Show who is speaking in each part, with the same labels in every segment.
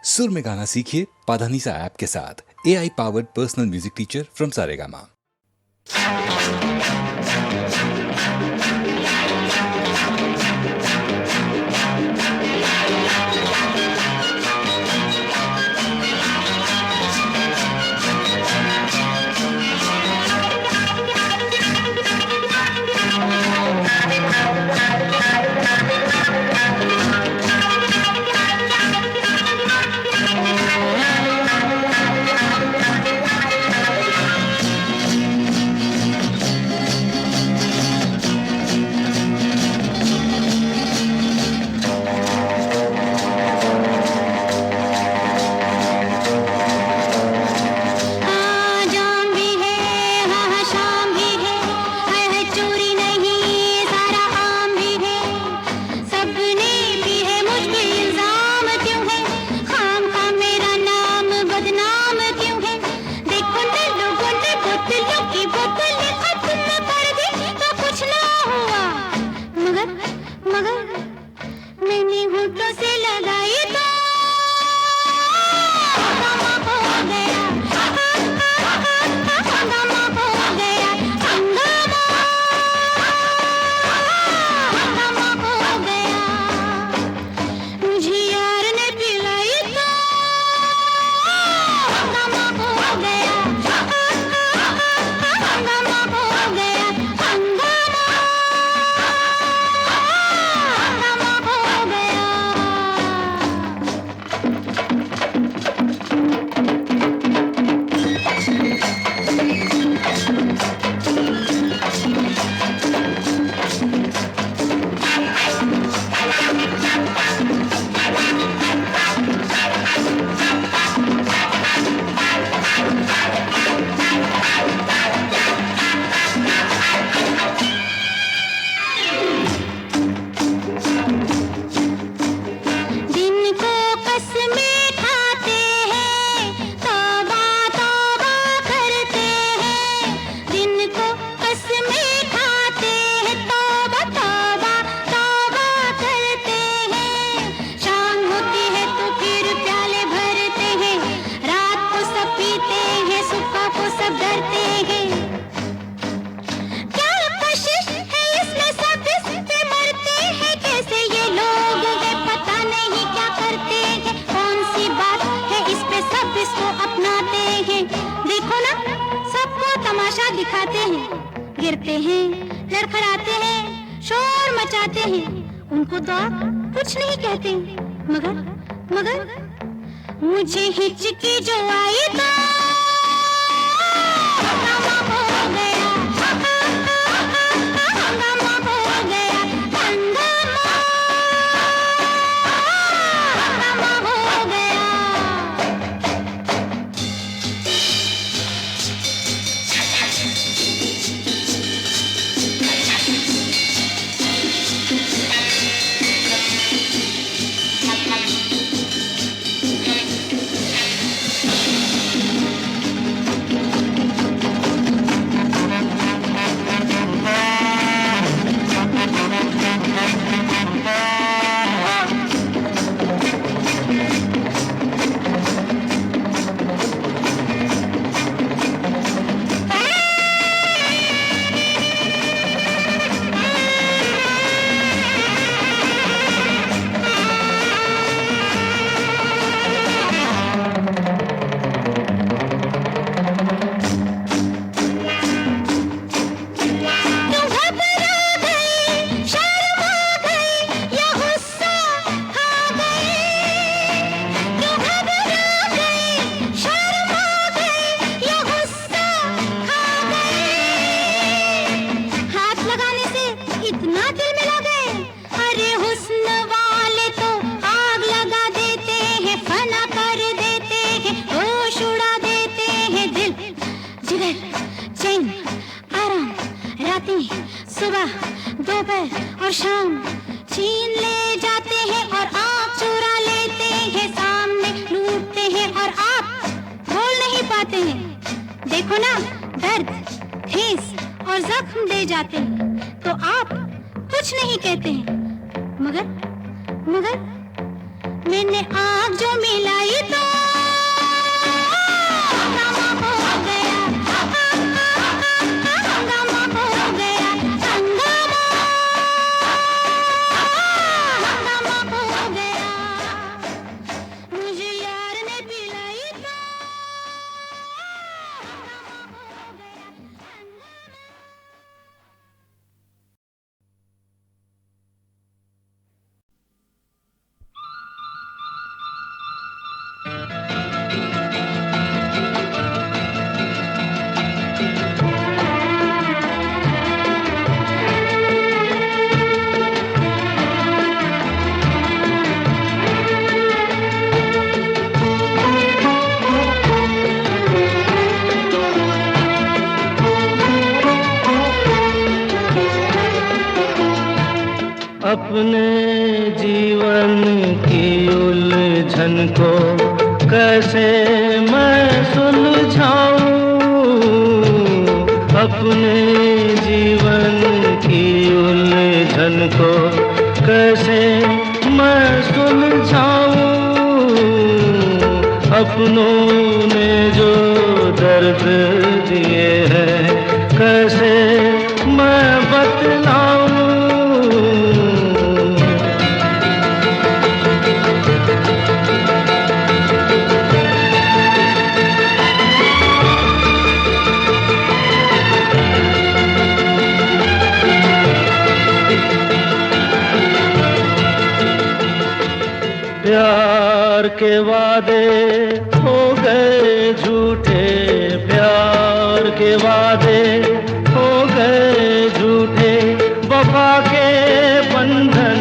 Speaker 1: सुर में गाना सीखिए पाधानीसा ऐप के साथ। AI powered personal music teacher from Saregama.
Speaker 2: दिखाते हैं, गिरते हैं, लड़खड़ाते हैं, शोर मचाते हैं, उनको तो आप कुछ नहीं कहते। मगर मुझे हिचकी जो आई तो हंगामा हो गया, हंगामा हो गया, हंगामा हो गया। सुबह दोपहर और शाम छीन ले जाते हैं और आँख चुरा लेते हैं, सामने लूटते हैं और आप बोल नहीं पाते हैं। देखो ना, दर्द, ठेस और जख्म दे जाते हैं तो आप कुछ नहीं कहते हैं। मगर मैंने आँख जो मिलाई
Speaker 3: उलझन को कैसे मैं सुलझाऊं, अपने जीवन की उलझन को कैसे मैं सुलझाऊं, अपनों ने जो दर्द दिए हैं कैसे मैं बतलाऊं। प्यार के वादे हो गए झूठे, प्यार के वादे हो गए झूठे, वफा के बंधन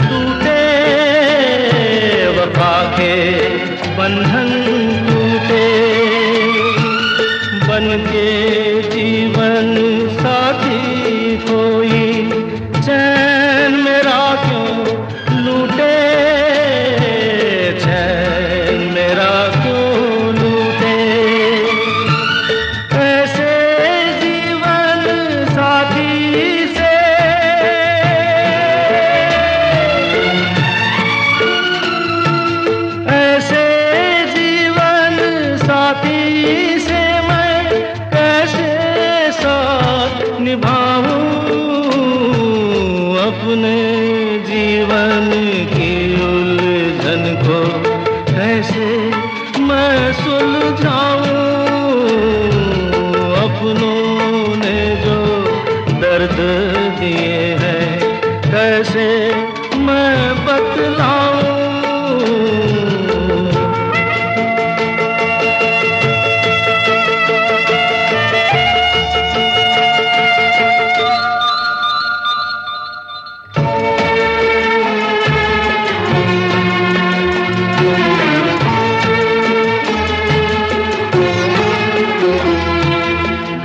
Speaker 3: टूटे, वफा के बंधन टूटे, बनके जीवन साथी कोई चैन मेरा क्यों लूटे, अपने जीवन की उलझन को कैसे मैं सुलझाऊं, अपनों ने जो दर्द दिए हैं कैसे मैं बतलाऊं।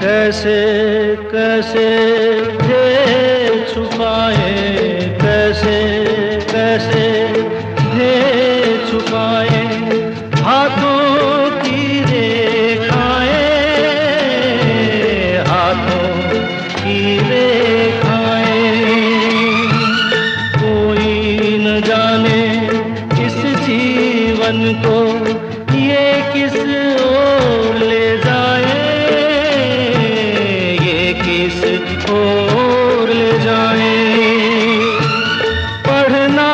Speaker 3: कैसे कैसे थे छुपाए, कैसे कैसे थे छुपाए, हाथों की रेखाएं, हाथों की रेखाएं, कोई न जाने इस जीवन को ये किस ओर ले जाए, किस ओर ले जाए, पढ़ ना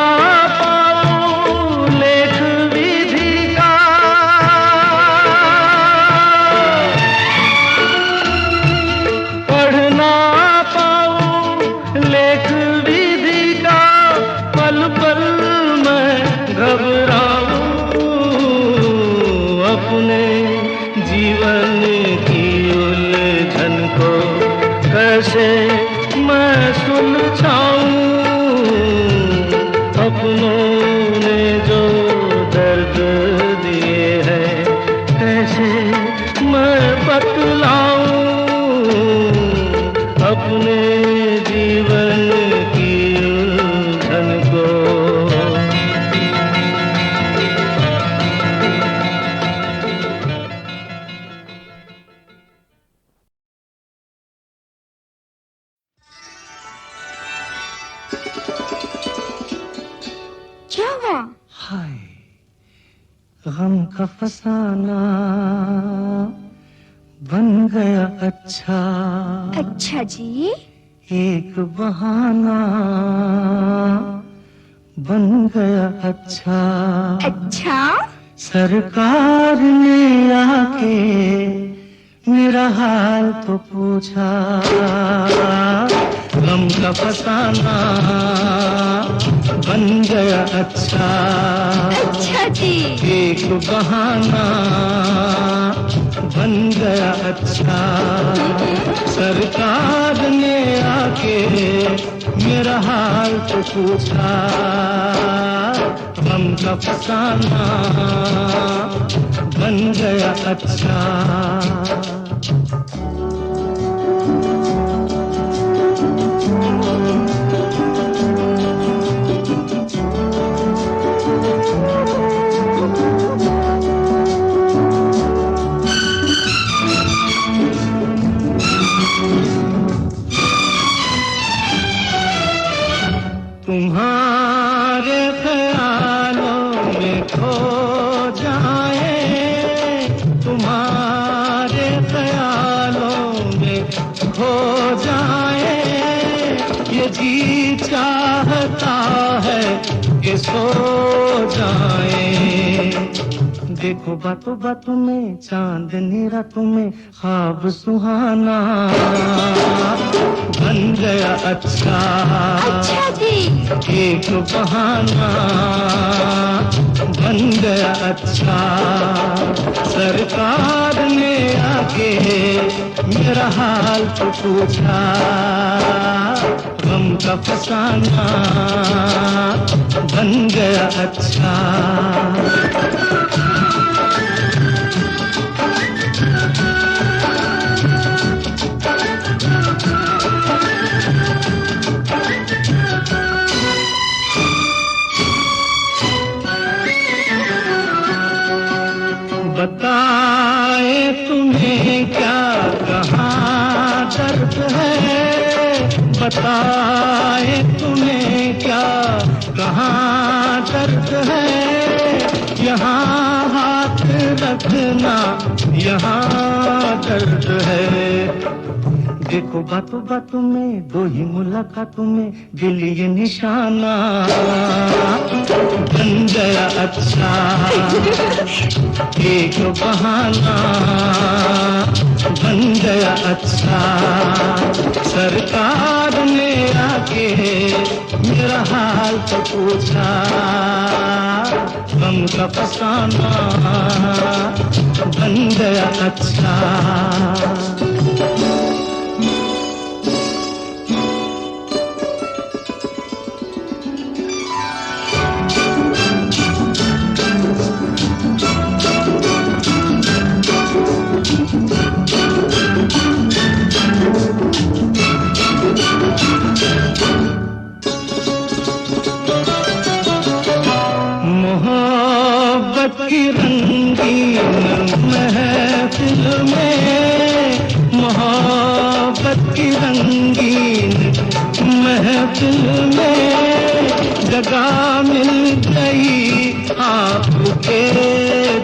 Speaker 3: पाऊं लेख विधि का, पढ़ ना पाऊं लेख विधि का, पल पल मैं घबराऊं, अपने जीवन की उलझन को कैसे मैं सुलझाऊं, अपनों ने जो दर्द दिए हैं कैसे मैं बतलाऊं, अपने जीवन की उलझन को।
Speaker 2: क्या हुआ?
Speaker 3: हाय गम का फसाना बन गया अच्छा,
Speaker 2: अच्छा जी,
Speaker 3: एक बहाना बन गया अच्छा,
Speaker 2: अच्छा
Speaker 3: सरकार ने आके मेरा हाल तो पूछा, गम का फसाना बन गया अच्छा,
Speaker 2: अच्छा जी,
Speaker 3: एक बहाना बन गया अच्छा, सरकार ने आके मेरा हाल तो पूछा, गम का फसाना बन गया अच्छा। जाए, तुम्हारे ख्यालों में खो जाए, ये जी चाहता है कि सो जाए। देखो बातों बातों में चांदनी रातों में ख्वाब सुहाना बन गया अच्छा
Speaker 2: जी।
Speaker 3: एक बहाना बन गया अच्छा। सरकार ने आके मेरा हाल तो पूछा, गम का फसाना बन गया अच्छा। बताए तुम्हें क्या कहाँ दर्द है, बताए तुम्हें क्या कहाँ दर्द है। यहाँ हाथ रखना यहाँ दर्द है। देखो बातों बातों में दो ही मुलाकातों में दिल ये निशाना बन गया अच्छा। एक बहाना बन गया अच्छा। सरकार ने आके मेरा हाल तो पूछा, गम का फसाना बन गया अच्छा। मोहब्बत की रंगीन महफिल में, मोहब्बत की रंगीन महफिल में जगह मिल गई आपके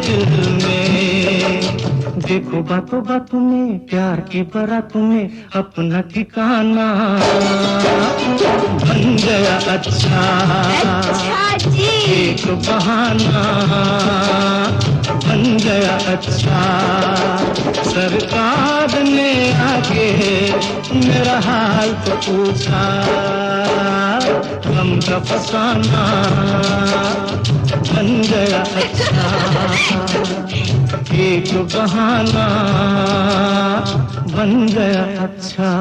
Speaker 3: दिल में। देखो बातों बातों में प्यार की बारातों में अपना ठिकाना बन गया अच्छा।
Speaker 2: जी।
Speaker 3: एक बहाना बन गया अच्छा। सरकार ने आके मेरा हाल तो पूछा, गम का फसाना बन गया अच्छा। एक बहाना बन गया अच्छा।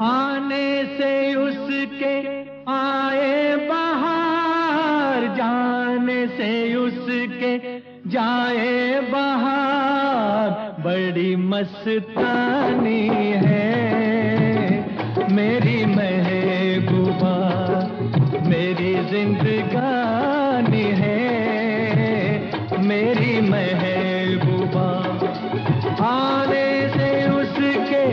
Speaker 3: आने से उसके आए बहार, जाने से उसके जाए बहार। बड़ी मस्तानी है मेरी महबूबा, मेरी जिंदगानी है मेरी महबूबा। आने से उसके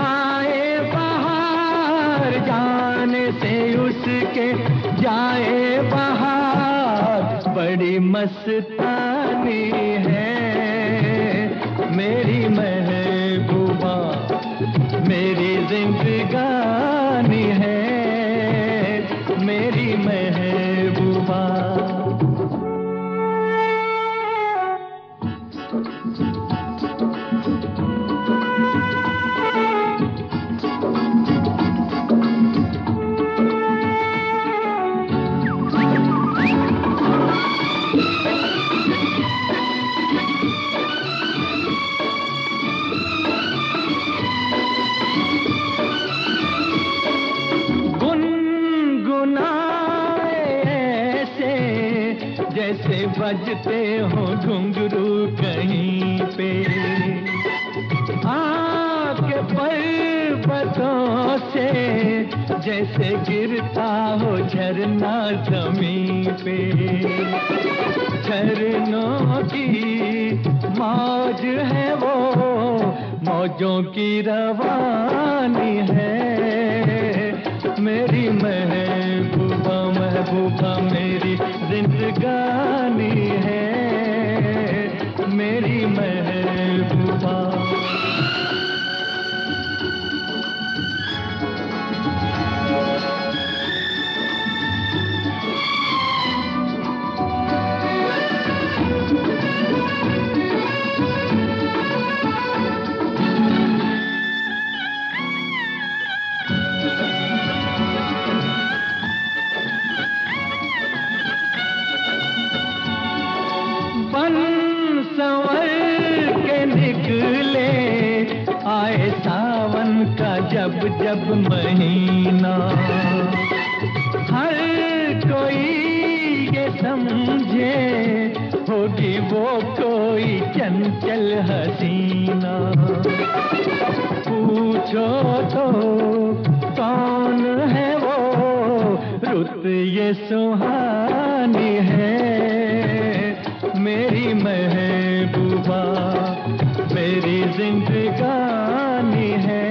Speaker 3: आए बहार, जाने से उसके जाए बहार। बड़ी मस्तानी है मेरी महबूबा, मेरी जिंदगानी है मेरी महबूबा। बजते हो घुंघरू कहीं पे, आपके पर्वतों से जैसे गिरता हो झरना जमीन पे। झरनों की मौज है वो, मौजों की रवानी है। मेरी महबूबा महबूबा मेरी जिंदगानी है, मेरी महबूबा। आए सावन का जब जब महीना, हर कोई ये समझे होगी वो कोई चंचल हसीना। पूछो तो कौन है वो, रुत ये सुहानी है। मेरी महबूबा मेरी जिंदगानी है,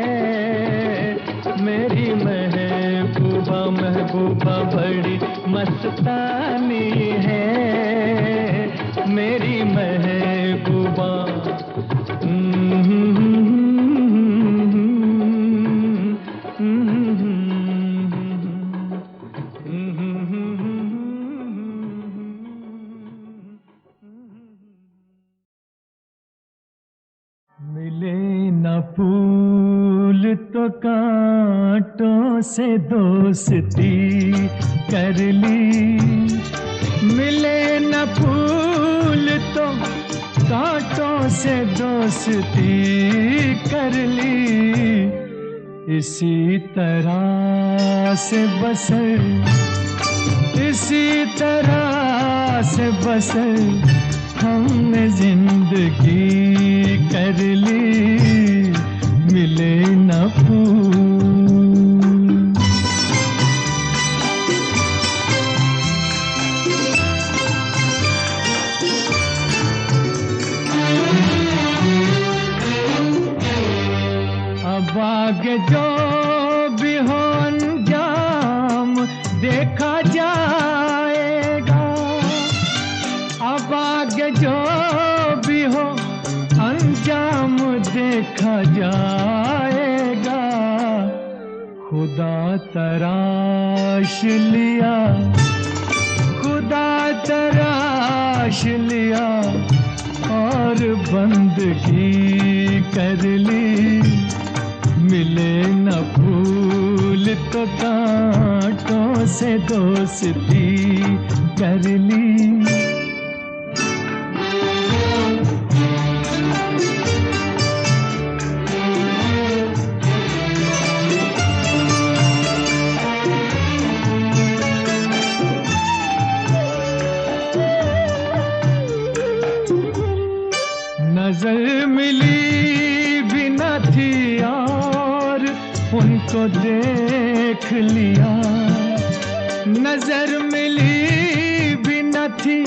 Speaker 3: मेरी महबूबा महबूबा बड़ी मस्तानी है, मेरी महबूबा। फूल तो कांटों से दोस्ती कर ली, मिले न फूल तो कांटों से दोस्ती कर ली। इसी तरह से बसर, इसी तरह से बसर हमने जिंदगी कर ली। मिले न फूल। अब आगे जो भी हो अंजाम देखा जाएगा, अब आगे जो भी हो अंजाम देखा जाएगा। खुदा तराश लिया, खुदा तराश लिया और बंदगी कर ली। मिले न फूल तो कांटों से दोस्ती कर ली। नजर मिली भी न थी और उनको देख लिया। नजर मिली भी न थी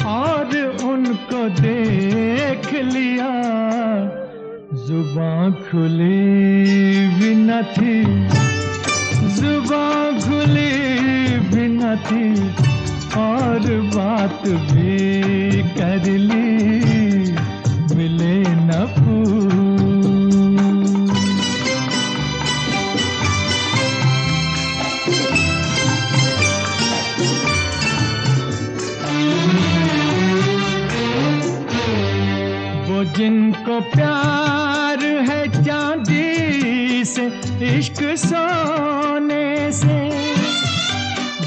Speaker 3: और उनको देख लिया। जुबान खुली भी न थी, जुबान खुली भी न थी और बात भी कर ली। मिले न फूल। वो जिनको प्यार है चांदी से, इश्क सोने से,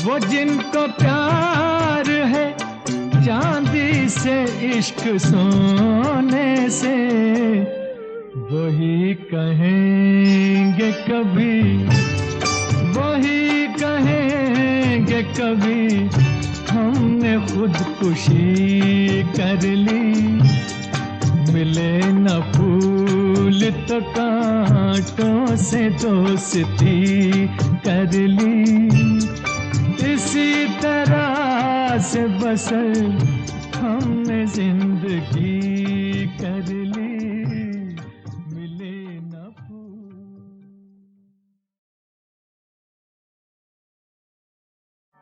Speaker 3: वो जिनको प्यार है चांदी से, इश्क सोने से, वही कहेंगे कभी, वही कहेंगे कभी हमने खुदकुशी कर ली। मिले न फूल तो कांटों से दोस्ती कर ली। इसी तरह से बसर हमने जिंदगी कर ली। मिले न फूल,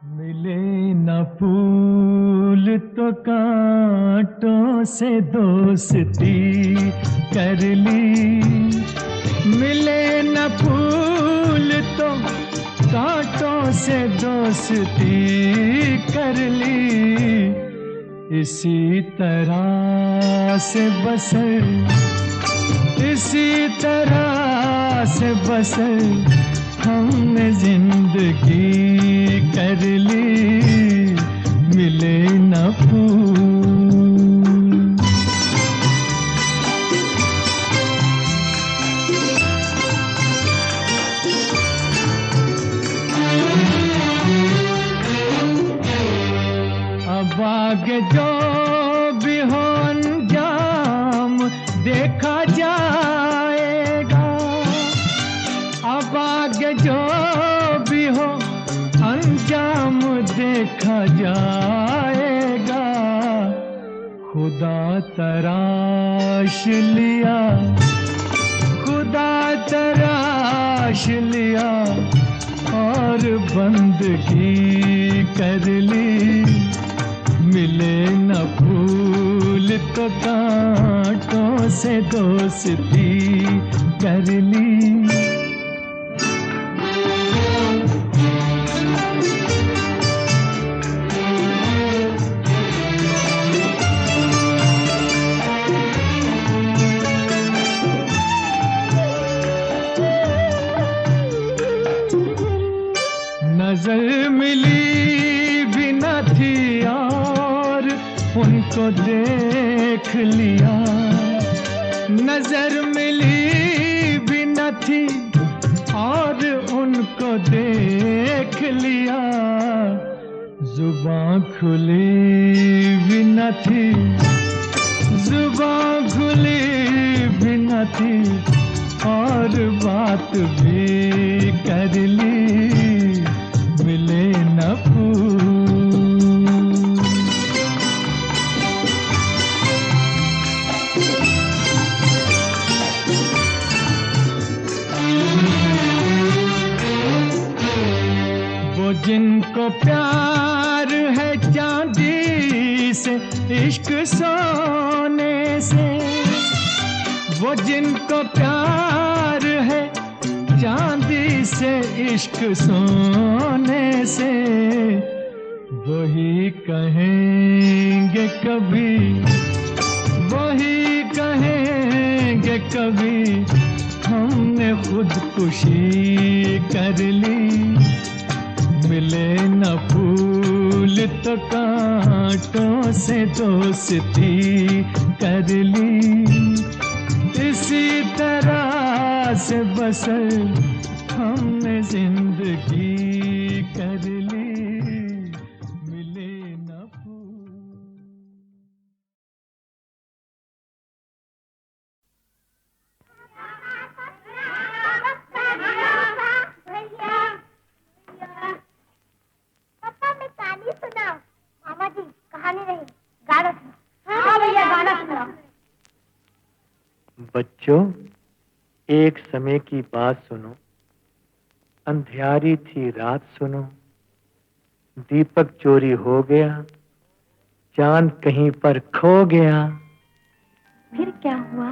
Speaker 3: मिले न फूल तो कांटों से दोस्ती कर ली। मिले न फूल तो कांटों से दोस्ती कर ली। इसी तरह से बसर, इसी तरह से बसर हमने जिंदगी कर ली। मिले न फूल, अब आगे जो भी हो अंजाम देखा जाएगा। अब आगे जो भी हो अंजाम देखा जाएगा। खुदा तराश लिया, खुदा तराश लिया और बंदगी कर ली। मिले न फूल तो कांटों से दोस्ती कर ली। नजर मिली भी न थी और उनको देख लिया। नजर मिली भी न थी और उनको देख लिया। जुबान खुली भी न थी, जुबान खुली भी न थी और बात भी कर ली। मिले न फूल, वो जिनको प्यार है चांदी से, इश्क सोने से। वो जिनको प्यार है चांदी से, इश्क सोने से, वही कहेंगे कभी, वही कहेंगे कभी हमने खुदकुशी कर ली। मिले न फूल तो कांटों से दोस्ती कर ली। इसी तरह से बसर हमने जिंदगी कर ली। मिले न फूल,
Speaker 2: पापा मैं कहानी सुनाओ। मामा जी कहानी नहीं, गाना सुनाओ। हाँ भैया गाना सुनाओ।
Speaker 4: बच्चों, एक समय की बात सुनो। अंधियारी थी रात सुनो। दीपक चोरी हो गया, चांद कहीं पर खो गया।
Speaker 2: फिर क्या हुआ?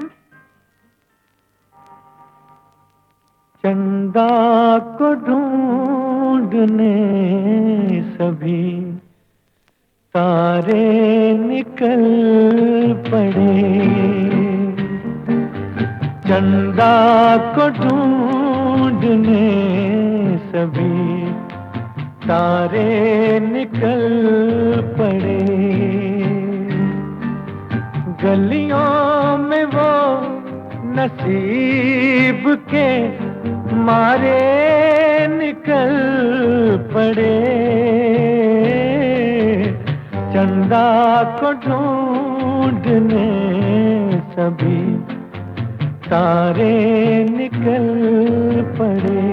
Speaker 4: चंदा को ढूंढने सभी तारे निकल पड़े। चंदा को ढूंढने सभी तारे निकल पड़े। गलियों में वो नसीब के मारे निकल पड़े। चंदा खुदा को ढूंढने सभी तारे निकल पड़े।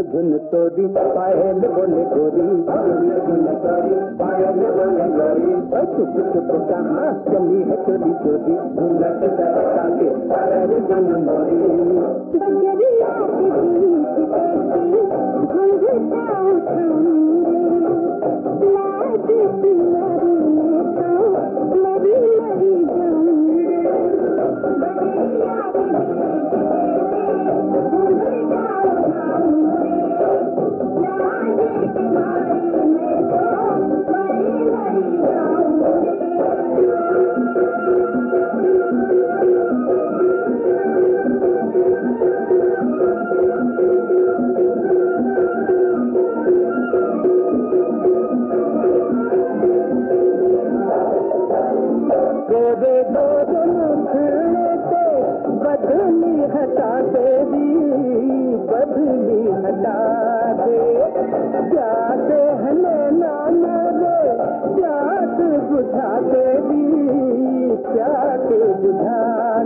Speaker 5: धुन तोरी पायल बोले गोरी, धुन तोरी पायल बोले गोरी। चुप चुप कहाँ चली है चोरी चोरी, घूंघट सरका के पायल धुन मोरी।
Speaker 2: बजरिया के गीत कहती घुंघटा उठाऊंगी, लाज की लड़ी में तो मरी मरी जाऊंगी। बजरिया के गीत कहती घुंघटा उठाऊंगी, लाज की लड़ी में तो मरी मरी जाऊंगी।
Speaker 5: गोरे गोरे मुखड़े से बदली हटा दे दी, बदली हटा दे। जाते हने नाम रे प्यास बुझा दे दी, प्यास बुझा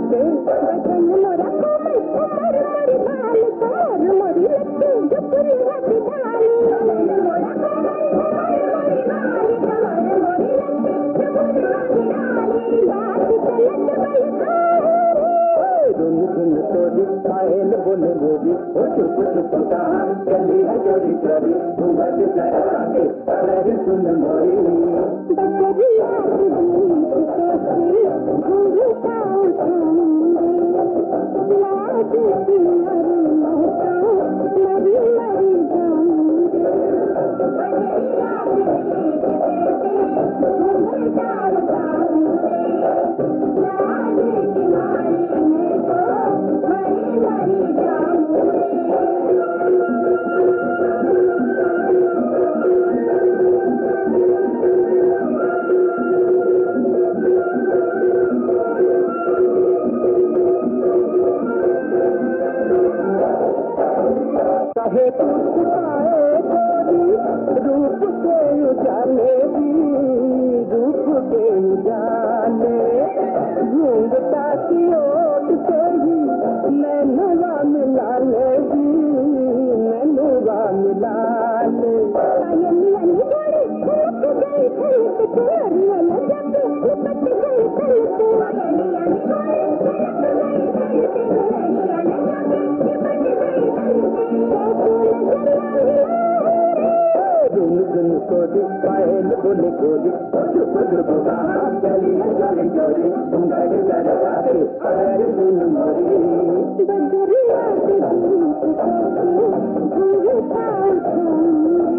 Speaker 5: दे।
Speaker 2: बदन मोरा कोमल उमर मोरी बाल, कमर मोरी लट्टी दुपरी हाथी डाली। बदन मोरा कोमल उमर मोरी बाल, कमर मोरी लट्टी दुपरी हाथी डाली। बात चलत बलकार
Speaker 5: धुन धुन तोरी पायल बोले गोरी, ओ चुप चुप कहाँ चली है चोरी चोरी, घूंघट सरका के पायल धुन मोरी।
Speaker 2: बजरिया के गीत कहती घुंघटा उठाऊंगी, लाज की लड़ी में तो मरी मरी जाऊंगी। बजरिया के गीत कहती घुंघटा उठाऊंगी, लाज की लड़ी में तो मरी मरी जाऊंगी।
Speaker 5: चाहे तू छुपाए गोरी रूप के उजाले भी, रूप के उजाले। घूंघटा की ओट से ही नैनुआ मिला ले भी, नैनुआ मिला ले।
Speaker 2: पायलिया निगोरी खलक गई खलक, चोरिया लजक लिपट गई खलक। पायलिया निगोरी खलक गई खलक, चोरिया लजक लिपट गई खलक।
Speaker 5: धुन धुन तोरी पायल बोले गोरी, चुप चुप कहाँ चली है चोरी चोरी, घूंघट सरका के पायल धुन मोरी।
Speaker 2: बजरिया के गीत कहती घुंघटा उठाऊंगी,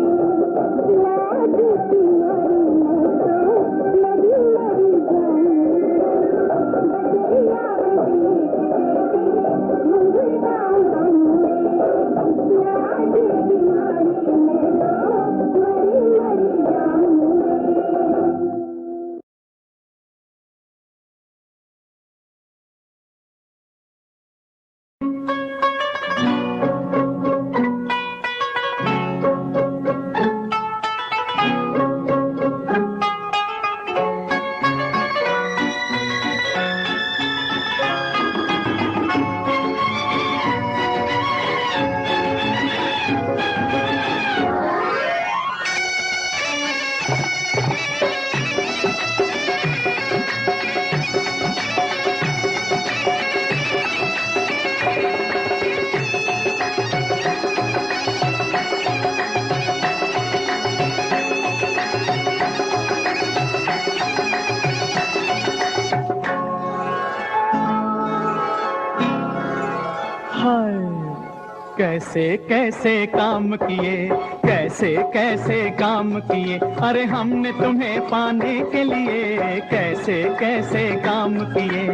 Speaker 2: लाज की लड़ी में तो मरी मरी जाऊंगी। बजरिया के गीत कहती घुंघटा उठाऊंगी, लाज की लड़ी में तो मरी मरी जाऊंगी।
Speaker 3: हाय कैसे कैसे काम किए, कैसे कैसे काम किए, अरे हमने तुम्हें पाने के लिए कैसे कैसे काम किए।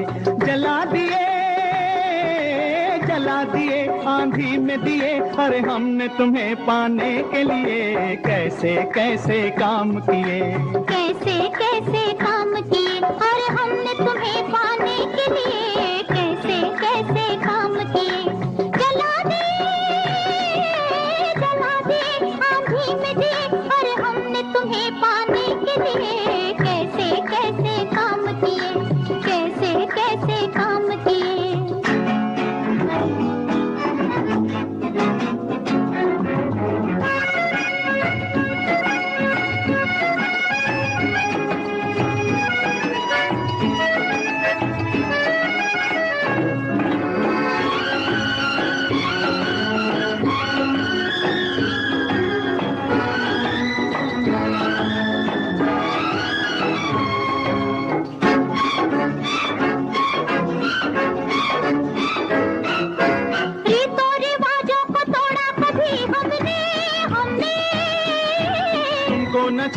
Speaker 3: जला दिए जला दिए आंधी में दिए, अरे हमने तुम्हें पाने के लिए कैसे कैसे काम किए।
Speaker 2: कैसे कैसे काम किए और हमने तुम्हें पाने के लिए कैसे कैसे काम किए। जला दिए आंधी में दिए और हमने तुम्हें पाने के लिए कैसे कैसे काम किए, कैसे कैसे काम किए।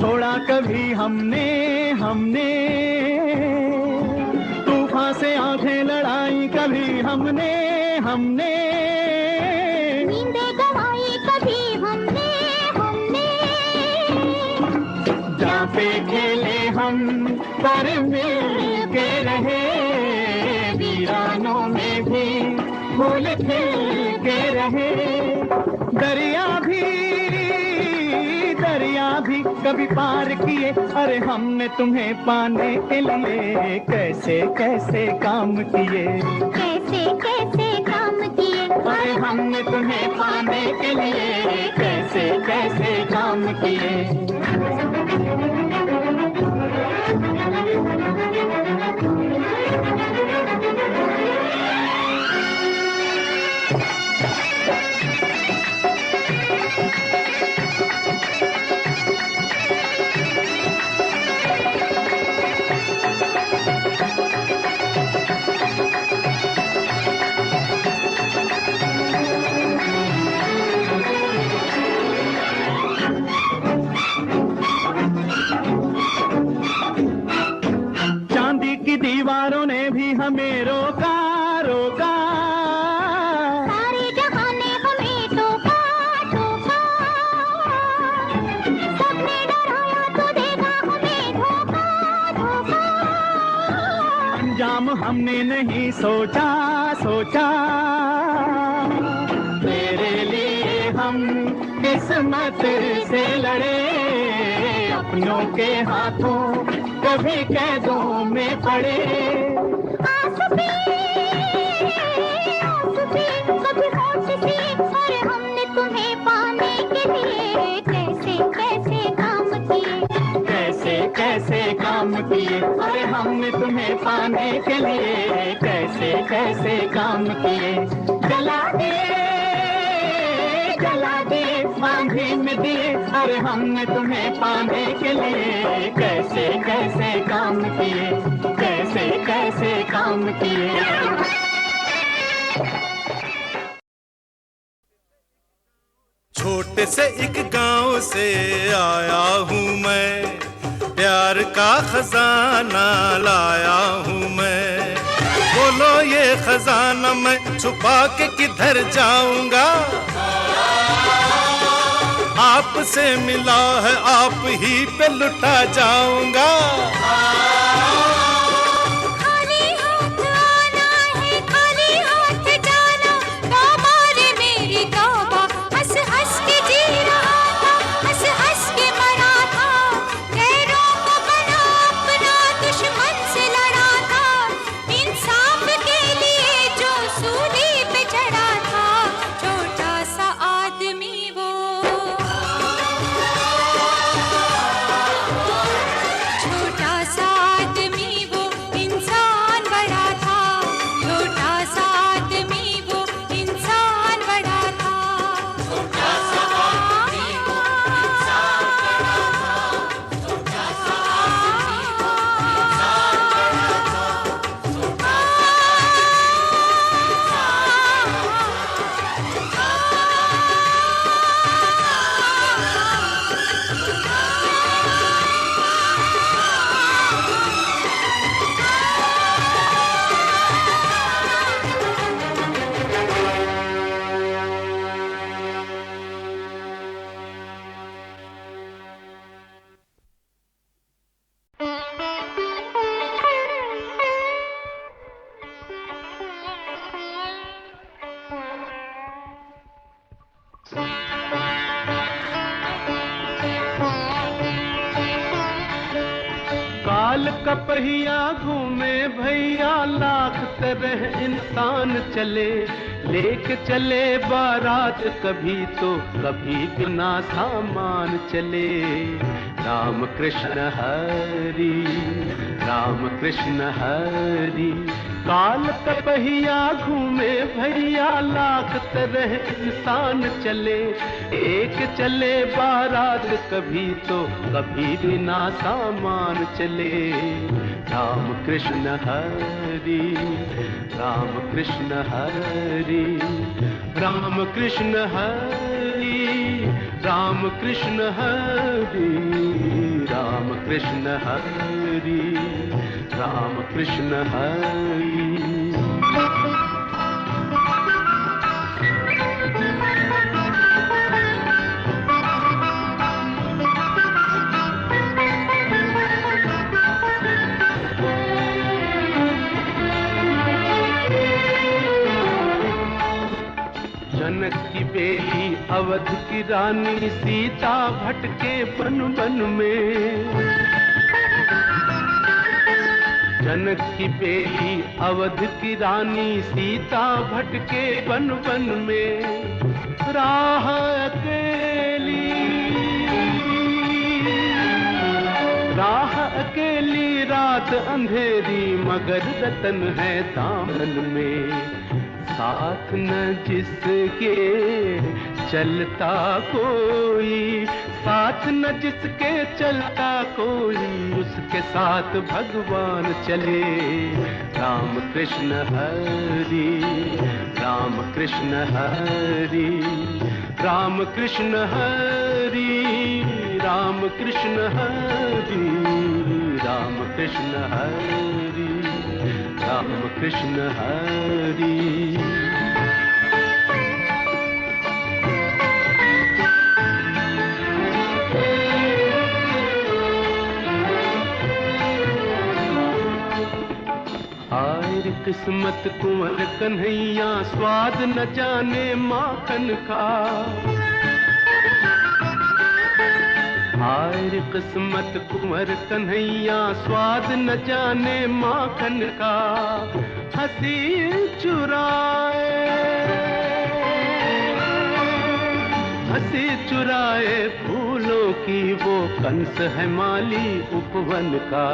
Speaker 3: छोड़ा कभी हमने हमने तूफान से आंखें लड़ाई कभी हमने हमने
Speaker 2: नींदें गवाई कभी हमने हमने
Speaker 3: जहाँ पे खेले हम पर मिल के रहे वीरानों में भी फूल खिल के रहे दरिया भी कभी पार किए अरे हमने तुम्हें पाने के लिए कैसे कैसे काम किए
Speaker 2: कैसे कैसे काम किए
Speaker 3: अरे हमने तुम्हें पाने के लिए कैसे कैसे काम किए दीवारों ने भी हमें रोका रोका
Speaker 2: सारे जहां ने हमें टोका टोका सबने डराया तो देगा हमें धोखा धोखा
Speaker 3: अंजाम हमने नहीं सोचा सोचा तेरे लिए हम किस्मत से लड़े अपनों के हाथों कभी कैदों में पड़े
Speaker 2: आसुपी कभी होठ सी और हमने तुम्हें पाने के लिए कैसे कैसे काम किए
Speaker 3: कैसे कैसे काम किए अरे हमने तुम्हें पाने के लिए कैसे कैसे काम किए जला दे आंधी में दिए अरे हमने तुम्हें पाने के लिए कैसे कैसे काम किए कैसे कैसे काम किए
Speaker 6: छोटे से एक गांव से आया हूँ मैं प्यार का खजाना लाया हूँ मैं बोलो ये खजाना मैं छुपा के किधर जाऊंगा आपसे मिला है आप ही पे लुटा जाऊंगा
Speaker 2: खाली हाथ आना है खाली हाथ जाना तौबा रे मेरी तौबा हंस हंस के जी रहा था हंस हंस के मरा था गैरों को बना अपना दुश्मन से लड़ा था इंसाफ के लिए जो सूली पे चढ़ा था छोटा सा आदमी वो छोटा सा आदमी वो इंसान बड़ा था छोटा सा आदमी वो इंसान बड़ा था छोटा सा आदमी वो इंसान बड़ा था छोटा सा आदमी वो इंसान बड़ा था
Speaker 3: काल का पहिया घूमे भैया लाख तरह इंसान चले लेके चले बारात कभी तो कभी बिना सामान चले राम कृष्ण हरि काल का पहिया घूमे भैया लाख तरह इंसान चले एक चले बारात कभी तो कभी बिना सामान चले राम कृष्ण हरि राम कृष्ण हरि राम कृष्ण हरि राम कृष्ण हरि
Speaker 7: राम कृष्ण हरि, राम कृष्ण हरि। जनक की बेटी अवध की रानी सीता भटके वन वन में। जनक की बेटी अवध की रानी सीता भटके वन वन में। राह अकेली, राह अकेली रात अंधेरी, मगर रतन है दामन में। साथ न जिसके चलता कोई, साथ न जिसके चलता कोई, उसके साथ भगवान चले। राम कृष्ण हरि, राम कृष्ण हरि, राम कृष्ण हरि, राम कृष्ण हरि, राम कृष्ण हरि, राम कृष्ण हरि। हाय किस्मत कुंवर कन्हैया, स्वाद न जाने माखन का। हाय किस्मत कुंवर कन्हैया, स्वाद न जाने माखन का। हंसी चुराए, हंसी चुराए फूलों की, वो कंस है माली उपवन का।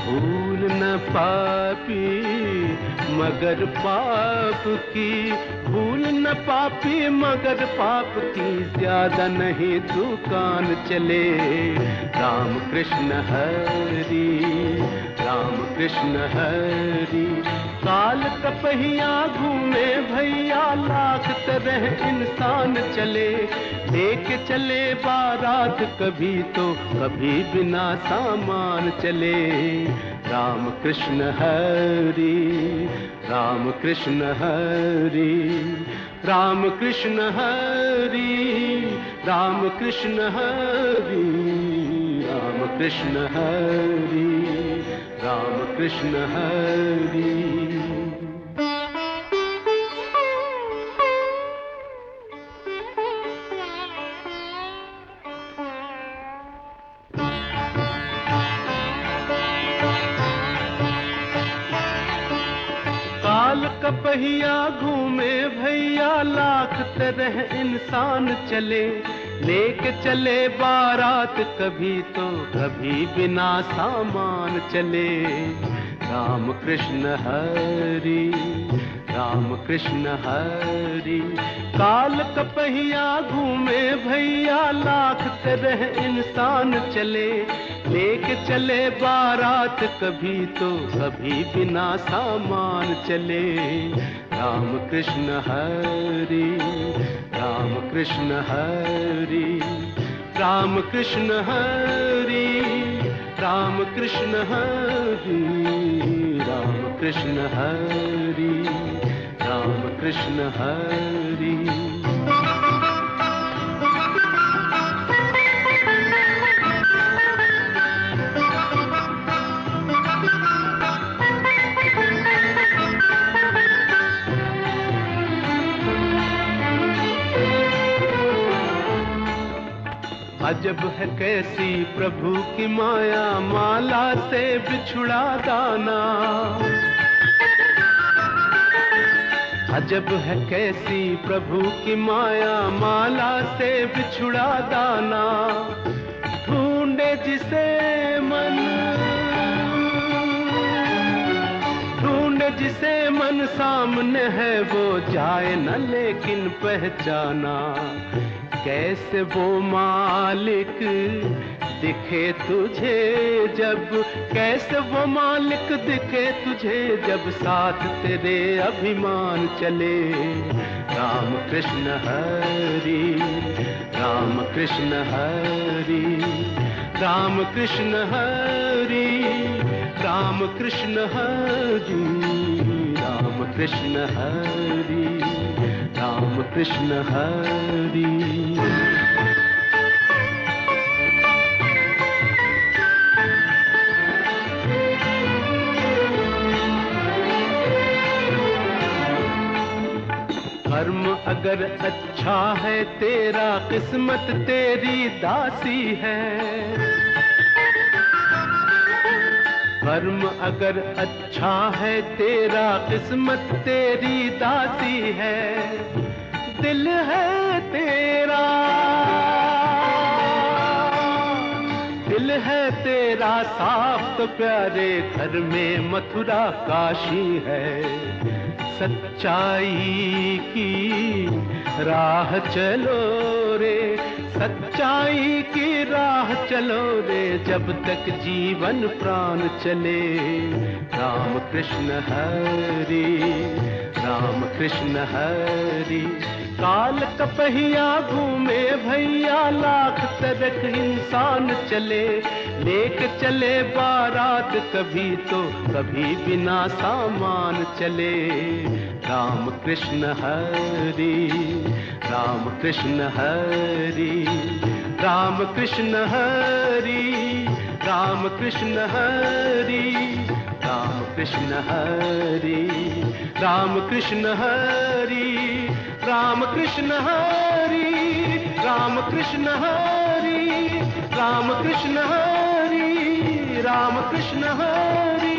Speaker 7: भूल न पापी मगर पाप की, भूल न पापी मगर पाप की, ज्यादा नहीं दुकान चले। राम कृष्ण हरि, राम कृष्ण हरि। काल कपहिया घूमे भैया, लाख तरह इंसान चले। लेके चले बारात कभी तो कभी बिना सामान चले। राम कृष्ण हरि, राम कृष्ण हरि, राम कृष्ण हरि, राम कृष्ण हरि, राम कृष्ण हरि, राम कृष्ण हरि। काल कपहिया घूमे भैया, लाख तरह इंसान चले। लेके चले बारात कभी तो कभी बिना सामान चले। राम कृष्ण हरि, राम कृष्ण हरि। काल कपहिया घूमे भैया, लाख तरह इंसान चले। लेके चले बारात कभी तो कभी बिना सामान चले। राम कृष्ण हरि, राम कृष्ण हरि, राम कृष्ण हरि, राम कृष्ण हरि, राम कृष्ण हरि, राम कृष्ण हरि। अजब है कैसी प्रभु की माया, माला से बिछुड़ा दाना। अजब है कैसी प्रभु की माया, माला से बिछुड़ा दाना। ढूंढे जिसे मन, ढूंढे जिसे मन सामने है, वो जाए न लेकिन पहचाना। कैसे वो मालिक दिखे तुझे जब, कैसे वो मालिक दिखे तुझे जब, साथ तेरे अभिमान चले। राम कृष्ण हरि, राम कृष्ण हरि, राम कृष्ण हरि, राम कृष्ण हरि, राम कृष्ण हरि, राम कृष्ण हरि। कर्म अगर अच्छा है तेरा, किस्मत तेरी दासी है। कर्म अगर अच्छा है तेरा, किस्मत तेरी दासी है। दिल है तेरा, दिल है तेरा साफ तो प्यारे घर में मथुरा काशी है। सच्चाई की राह चलो रे, सच्चाई की राह चलो रे, जब तक जीवन प्राण चले। राम कृष्ण हरि, राम कृष्ण हरि। काल कपहिया घूमे भैया, लाख तरक इंसान चले। लेके चले बारात कभी तो कभी बिना सामान चले। राम कृष्ण हरि, राम कृष्ण हरि, राम कृष्ण हरि, राम कृष्ण हरि, राम कृष्ण हरि, राम कृष्ण हरि, राम कृष्ण हरि, राम कृष्ण हरि, राम कृष्ण हरि, राम कृष्ण हरि।